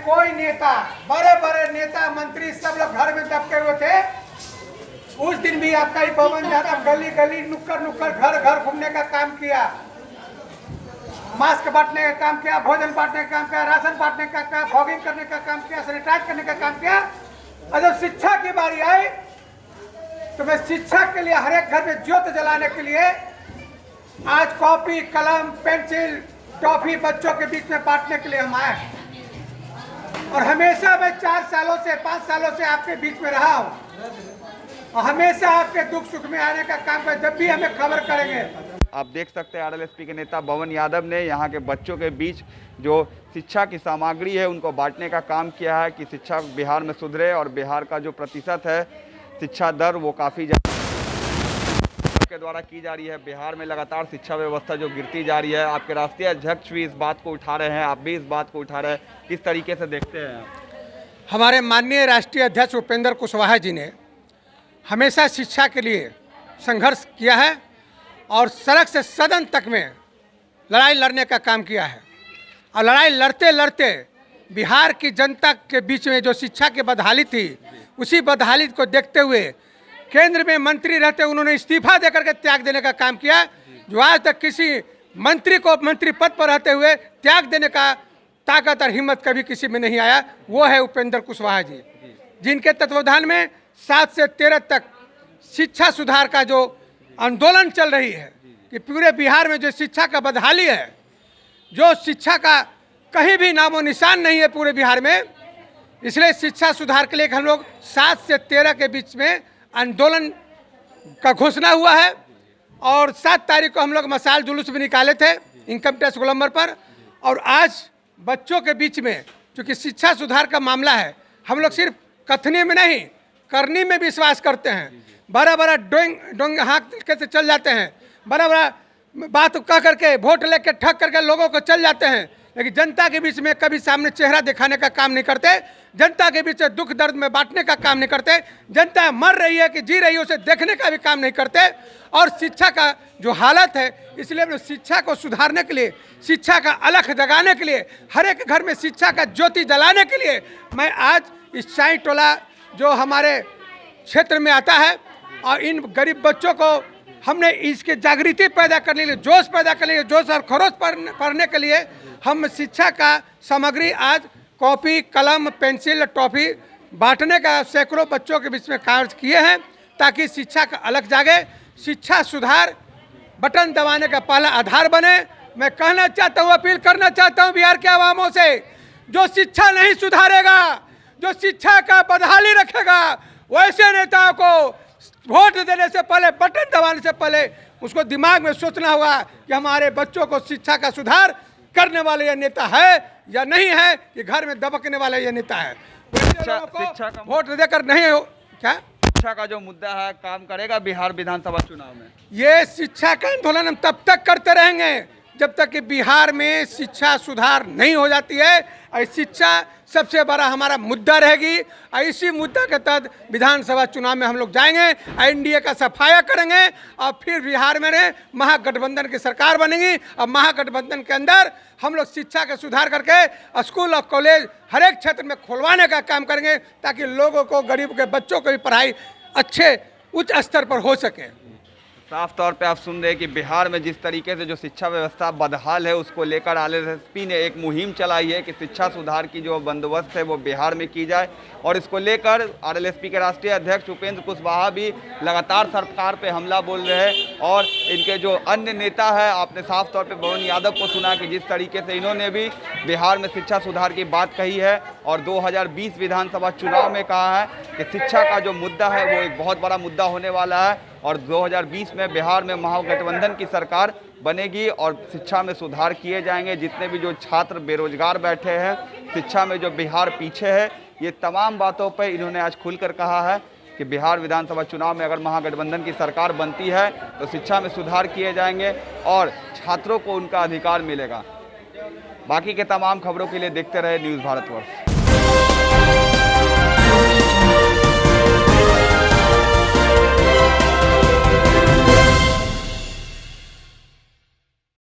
कोई नेता, बड़े बड़े नेता मंत्री सब लोग घर में दबके हुए थे। उस दिन भी आपका ही पवन यादव गली गली नुक्कड़ नुक्कड़ घर घर घूमने का काम किया, मास्क बांटने का काम किया, भोजन बांटने का काम किया, राशन बांटने का काम, फॉगिंग करने का काम किया, सैनिटाइज करने का काम किया। और जब शिक्षा की बारी आई तो मैं शिक्षा के लिए हर एक घर में ज्योत जलाने के लिए आज कॉपी, कलम, पेंसिल, टॉफी बच्चों के बीच में बांटने के लिए हम आए। और हमेशा मैं 4 सालों से 5 सालों से आपके बीच में रहा हूँ और हमेशा आपके दुख सुख में आने का काम कर, जब भी हमें खबर करेंगे। आप देख सकते हैं आरएलएसपी के नेता पवन यादव ने यहाँ के बच्चों के बीच जो शिक्षा की सामग्री है उनको बांटने का काम किया है कि शिक्षा बिहार में सुधरे और बिहार का जो प्रतिशत है शिक्षा दर वो काफ़ी ज़्यादा के द्वारा की जा रही है। बिहार में लगातार शिक्षा व्यवस्था जो गिरती जा रही है, आपके राष्ट्रीय अध्यक्ष भी इस बात को उठा रहे हैं, आप भी इस बात को उठा रहे हैं, किस तरीके से देखते हैं? हमारे माननीय राष्ट्रीय अध्यक्ष उपेंद्र कुशवाहा जी ने हमेशा शिक्षा के लिए संघर्ष किया है और सड़क से सदन तक में लड़ाई लड़ने का काम किया है। और लड़ाई लड़ते लड़ते बिहार की जनता के बीच में जो शिक्षा की बदहाली थी, उसी बदहाली को देखते हुए केंद्र में मंत्री रहते उन्होंने इस्तीफा देकर के त्याग देने का काम किया। जो आज तक किसी मंत्री को मंत्री पद पर रहते हुए त्याग देने का ताकत और हिम्मत कभी किसी में नहीं आया, वो है उपेंद्र कुशवाहा जी, जिनके तत्वावधान में 7 से 13 तक शिक्षा सुधार का जो आंदोलन चल रही है कि पूरे बिहार में जो शिक्षा का बदहाली है, जो शिक्षा का कहीं भी नामो निशान नहीं है पूरे बिहार में, इसलिए शिक्षा सुधार के लिए हम लोग 7 से 13 के बीच में आंदोलन का घोषणा हुआ है। और 7 तारीख को हम लोग मशाल जुलूस भी निकाले थे इनकम टैक्स गोलंबर पर। और आज बच्चों के बीच में चूँकि शिक्षा सुधार का मामला है, हम लोग सिर्फ कथनी में नहीं करनी में विश्वास करते हैं। बड़ा बड़ा डोंग हाँक के से चल जाते हैं, बड़ा बड़ा बात कह करके वोट लेके ठग करके लोगों को चल जाते हैं, लेकिन जनता के बीच में कभी सामने चेहरा दिखाने का काम नहीं करते, जनता के बीच दुख दर्द में बांटने का काम नहीं करते, जनता मर रही है कि जी रही है उसे देखने का भी काम नहीं करते। और शिक्षा का जो हालत है, इसलिए शिक्षा को सुधारने के लिए, शिक्षा का अलख जगाने के लिए, हर एक घर में शिक्षा का ज्योति जलाने के लिए मैं आज इस साई टोला जो हमारे क्षेत्र में आता है और इन गरीब बच्चों को हमने इसके जागृति पैदा करने के लिए, जोश पैदा करने के लिए, जोश और खरोश पढ़ने के लिए हम शिक्षा का सामग्री आज कॉपी, कलम, पेंसिल, टॉफी बांटने का सैकड़ों बच्चों के बीच में कार्य किए हैं ताकि शिक्षा का अलग जागे, शिक्षा सुधार बटन दबाने का पहला आधार बने। मैं कहना चाहता हूँ, अपील करना चाहता हूँ बिहार के आवामों से, जो शिक्षा नहीं सुधारेगा, जो शिक्षा का बदहाली रखेगा, वैसे नेताओं को वोट देने से पहले, बटन दबाने से पहले उसको दिमाग में सोचना होगा कि हमारे बच्चों को शिक्षा का सुधार करने वाले ये नेता है या नहीं है, कि घर में दबकने वाला ये नेता है। शिक्षा का वोट देकर नहीं हो क्या शिक्षा का जो मुद्दा है काम करेगा बिहार विधानसभा चुनाव में? ये शिक्षा का आंदोलन हम तब तक करते रहेंगे जब तक कि बिहार में शिक्षा सुधार नहीं हो जाती है। और शिक्षा सबसे बड़ा हमारा मुद्दा रहेगी और इसी मुद्दा के तहत विधानसभा चुनाव में हम लोग जाएंगे, एनडीए का सफाया करेंगे और फिर बिहार में महागठबंधन की सरकार बनेगी। और महागठबंधन के अंदर हम लोग शिक्षा का सुधार करके स्कूल और कॉलेज हर एक क्षेत्र में खुलवाने का काम करेंगे ताकि लोगों को, गरीब के बच्चों को भी पढ़ाई अच्छे उच्च स्तर पर हो सके। साफ तौर पे आप सुन रहे हैं कि बिहार में जिस तरीके से जो शिक्षा व्यवस्था बदहाल है उसको लेकर आरएलएसपी ने एक मुहिम चलाई है कि शिक्षा सुधार की जो बंदोबस्त है वो बिहार में की जाए। और इसको लेकर आरएलएसपी के राष्ट्रीय अध्यक्ष उपेंद्र कुशवाहा भी लगातार सरकार पे हमला बोल रहे हैं। और इनके जो अन्य नेता है, आपने साफ तौर पे पवन यादव को सुना कि जिस तरीके से इन्होंने भी बिहार में शिक्षा सुधार की बात कही है और 2020 विधानसभा चुनाव में कहा है कि शिक्षा का जो मुद्दा है वो एक बहुत बड़ा मुद्दा होने वाला है और 2020 में बिहार में महागठबंधन की सरकार बनेगी और शिक्षा में सुधार किए जाएंगे। जितने भी जो छात्र बेरोजगार बैठे हैं, शिक्षा में जो बिहार पीछे है, ये तमाम बातों पर इन्होंने आज खुलकर कहा है कि बिहार विधानसभा चुनाव में अगर महागठबंधन की सरकार बनती है तो शिक्षा में सुधार किए जाएंगे और छात्रों को उनका अधिकार मिलेगा। बाकी के तमाम खबरों के लिए देखते रहे न्यूज़ भारतवर्ष।